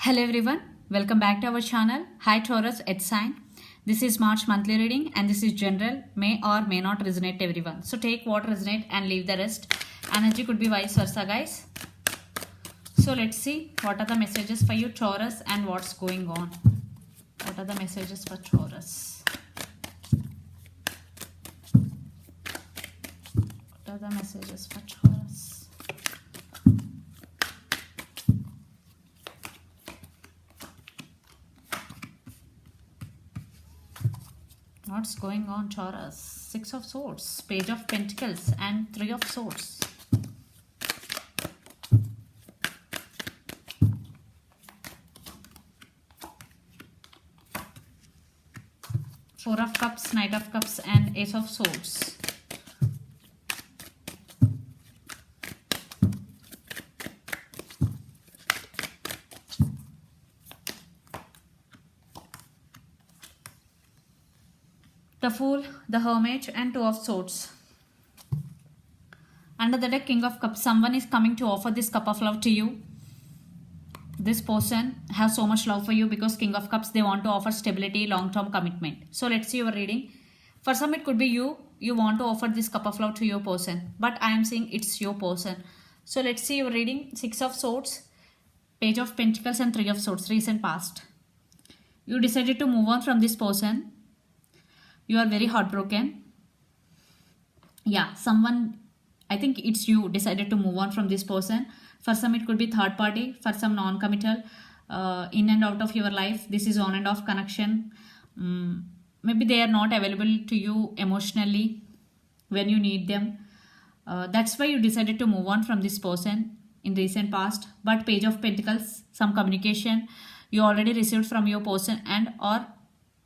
Hello everyone, welcome back to our channel. Hi Taurus, it's sign. This is March monthly reading and this is general, may or may not resonate to everyone. So take what resonate and leave the rest. Energy could be vice versa, guys. So let's see what are the messages for you Taurus and what's going on. What are the messages for Taurus? What are the messages for Taurus? What's going on, Taurus? Six of Swords, Page of Pentacles, and Three of Swords. Four of Cups, Knight of Cups, and Ace of Swords. The Fool, the Hermit, and Two of Swords. Under the deck, King of Cups. Someone is coming to offer this cup of love to you. This person has so much love for you because King of Cups, they want to offer stability, long-term commitment. So let's see your reading. For some, it could be you. You want to offer this cup of love to your person. But I am saying it's your person. So let's see your reading. Six of Swords, Page of Pentacles, and Three of Swords. Recent past. You decided to move on from this person. You are very heartbroken. Yeah, someone, I think it's you, decided to move on from this person. For some, it could be third party. For some, non-committal. In and out of your life. This is on and off connection. Maybe they are not available to you emotionally when you need them. That's why you decided to move on from this person in recent past. But Page of Pentacles, some communication you already received from your person, and or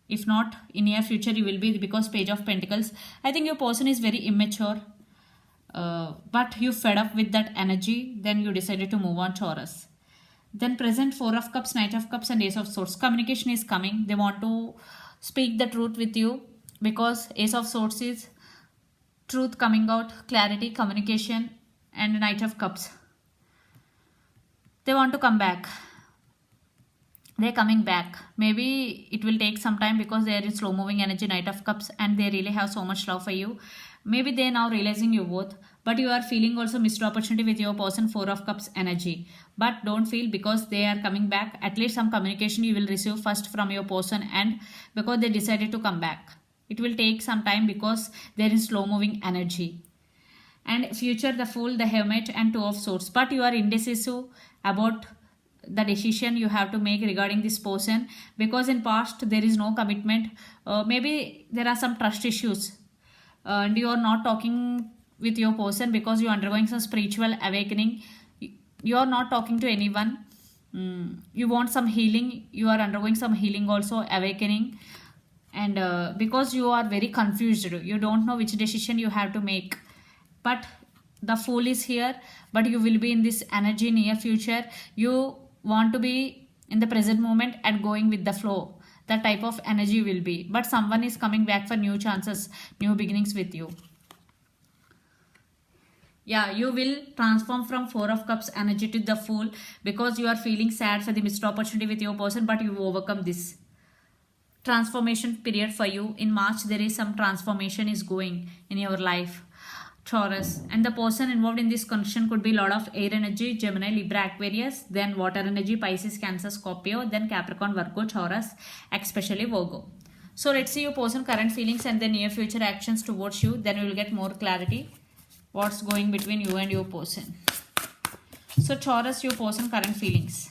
if not in near future you will be, because Page of Pentacles, I think your person is very immature, but you fed up with that energy, then you decided to move on, Taurus. Then present, Four of Cups, Knight of Cups, and Ace of Swords. Communication is coming. They want to speak the truth with you because Ace of Swords is truth coming out, clarity, communication, and Knight of Cups. They want to come back. They're coming back. Maybe it will take some time because there is slow moving energy, Knight of Cups, and they really have so much love for you. Maybe they're now realizing you both, but you are feeling also missed opportunity with your person, Four of Cups energy. But don't feel, because they are coming back. At least some communication you will receive first from your person, and because they decided to come back. It will take some time because there is slow moving energy. And future, the Fool, the Hermit, and Two of Swords. But you are indecisive about the decision you have to make regarding this person, because in past there is no commitment. Maybe there are some trust issues, and you are not talking with your person because you are undergoing some spiritual awakening. You are not talking to anyone. You want some healing. You are undergoing some healing also, awakening. And because you are very confused, you don't know which decision you have to make. But the Fool is here, but you will be in this energy near future. You want to be in the present moment and going with the flow. That type of energy will be. But someone is coming back for new chances, new beginnings with you. Yeah, you will transform from Four of Cups energy to the Fool because you are feeling sad for the missed opportunity with your person, but you overcome this transformation period for you. In March, there is some transformation is going in your life, Taurus. And the person involved in this connection could be a lot of air energy, Gemini, Libra, Aquarius, then water energy, Pisces, Cancer, Scorpio, then Capricorn, Virgo, Taurus, especially Virgo. So let's see your person current feelings and the near future actions towards you. Then we will get more clarity what's going between you and your person. So Taurus, your person current feelings.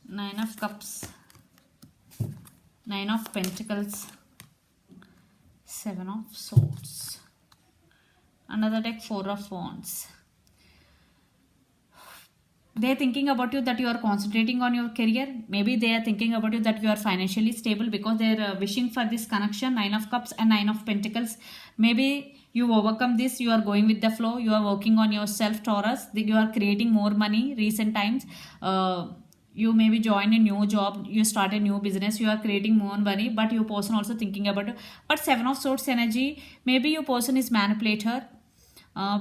Nine of Cups, Nine of Pentacles, Seven of Swords. Another deck, Four of Wands. They are thinking about you that you are concentrating on your career. Maybe they are thinking about you that you are financially stable because they are wishing for this connection, Nine of Cups and Nine of Pentacles. Maybe you overcome this, you are going with the flow, you are working on yourself, Taurus. You are creating more money recent times. you maybe join a new job, you start a new business, you are creating more money, but your person also thinking about it. But Seven of Swords energy, maybe your person is manipulator,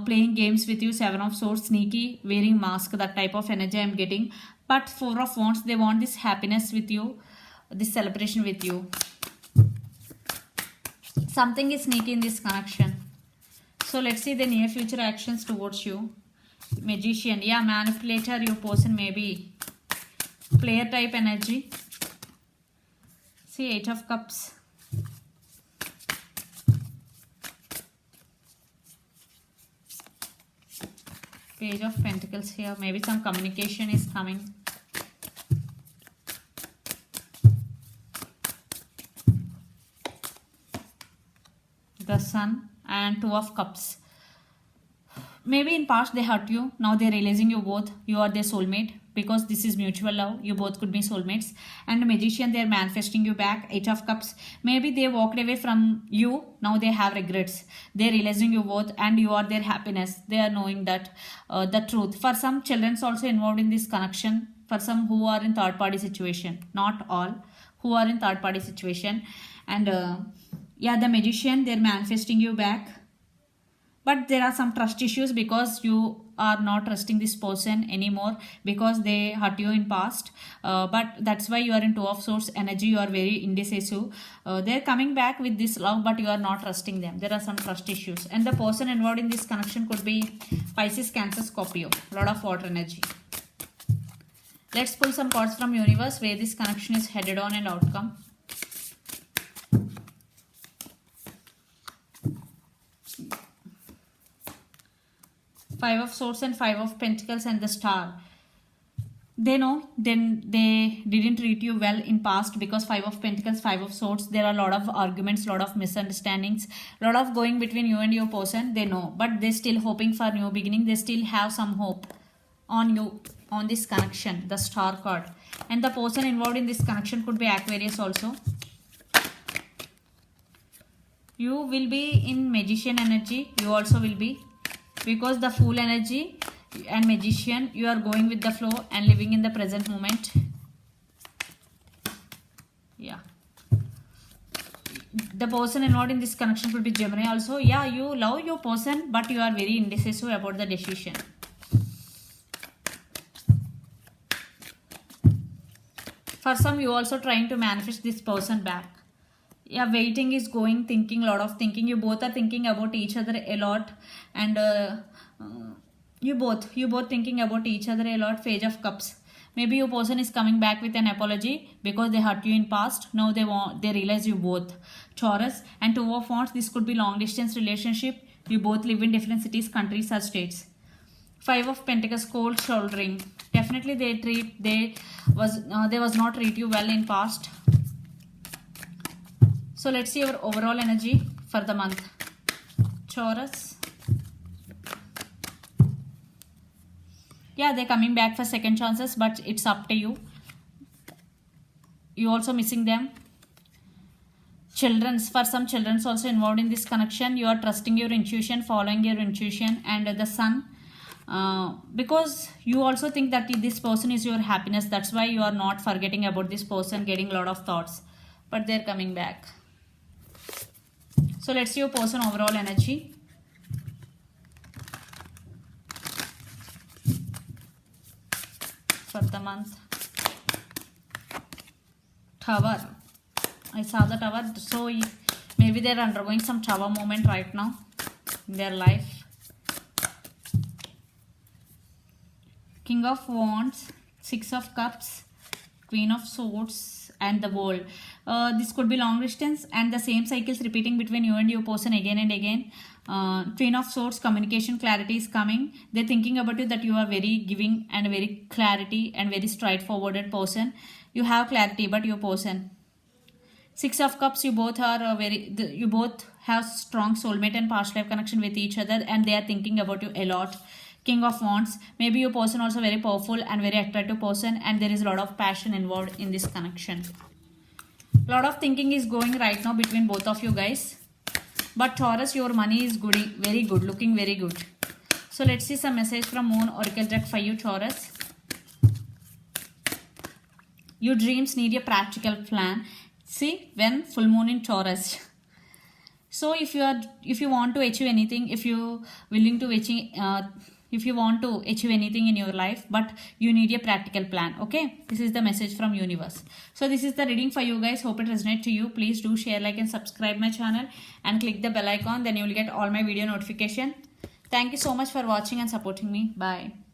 playing games with you. Seven of Swords, sneaky, wearing mask, that type of energy I'm getting. But Four of Wands, they want this happiness with you, this celebration with you. Something is sneaky in this connection. So let's see the near future actions towards you. Magician, yeah, manipulator, your person may be player type energy. See, Eight of Cups. Page of Pentacles here. Maybe some communication is coming. The Sun and Two of Cups. Maybe in past they hurt you. Now they're realizing you both. You are their soulmate because this is mutual love. You both could be soulmates. And the Magician, they're manifesting you back. Eight of Cups. Maybe they walked away from you. Now they have regrets. They're realizing you both and you are their happiness. They are knowing that the truth. For some, children's also involved in this connection. For some who are in third party situation. Not all. Who are in third party situation. And yeah, the Magician, they're manifesting you back. But there are some trust issues because you are not trusting this person anymore because they hurt you in past. But that's why you are in Two of Swords energy. You are very indecisive. They're coming back with this love, but you are not trusting them. There are some trust issues. And the person involved in this connection could be Pisces, Cancer, Scorpio. Lot of water energy. Let's pull some cards from universe where this connection is headed on and outcome. Five of Swords and Five of Pentacles and the Star. They know then they didn't treat you well in past because Five of Pentacles, Five of Swords, there are a lot of arguments, lot of misunderstandings, lot of going between you and your person. They know, but they're still hoping for new beginning. They still have some hope on you, on this connection, the Star card. And the person involved in this connection could be Aquarius also. You will be in Magician energy. You also will be. Because the Fool energy and Magician, you are going with the flow and living in the present moment. Yeah. The person involved in this connection could be Gemini also. Yeah, you love your person, but you are very indecisive about the decision. For some, you also trying to manifest this person back. Yeah, waiting is going, thinking, lot of thinking. You both are thinking about each other a lot, and you both thinking about each other a lot. Page of Cups. Maybe your person is coming back with an apology because they hurt you in past. Now they realize you both. Taurus and Two of Wands. This could be long distance relationship. You both live in different cities, countries, or states. Five of Pentacles, cold shouldering. Definitely they was not treat you well in past. So let's see your overall energy for the month. Taurus. Yeah, they're coming back for second chances, but it's up to you. You also missing them. Children's, for some children's also involved in this connection. You are trusting your intuition, following your intuition. And the Sun. Because you also think that this person is your happiness. That's why you are not forgetting about this person, getting a lot of thoughts. But they're coming back. So let's see your person overall energy. For the month. Tower. I saw the Tower. So maybe they're undergoing some Tower moment right now in their life. King of Wands, Six of Cups, Queen of Swords, and the World. This could be long distance and the same cycles repeating between you and your person again and again. Queen of Swords, communication clarity is coming. They're thinking about you that you are very giving and very clarity and very straightforward person. You have clarity, but your person. Six of Cups, you both are you both have strong soulmate and past life connection with each other, and they are thinking about you a lot. King of Wands, maybe your person also very powerful and very attractive person, and there is a lot of passion involved in this connection. A lot of thinking is going right now between both of you guys. But Taurus, your money is good, very good, looking very good. So let's see some message from Moon Oracle deck for you, Taurus. Your dreams need a practical plan. See, when full moon in Taurus. So if you want to achieve anything, if you willing to achieve, if you want to achieve anything in your life, but you need a practical plan. Okay, this is the message from universe. So this is the reading for you guys. Hope it resonates to you. Please do share, like and subscribe my channel and click the bell icon. Then you will get all my video notification. Thank you so much for watching and supporting me. Bye.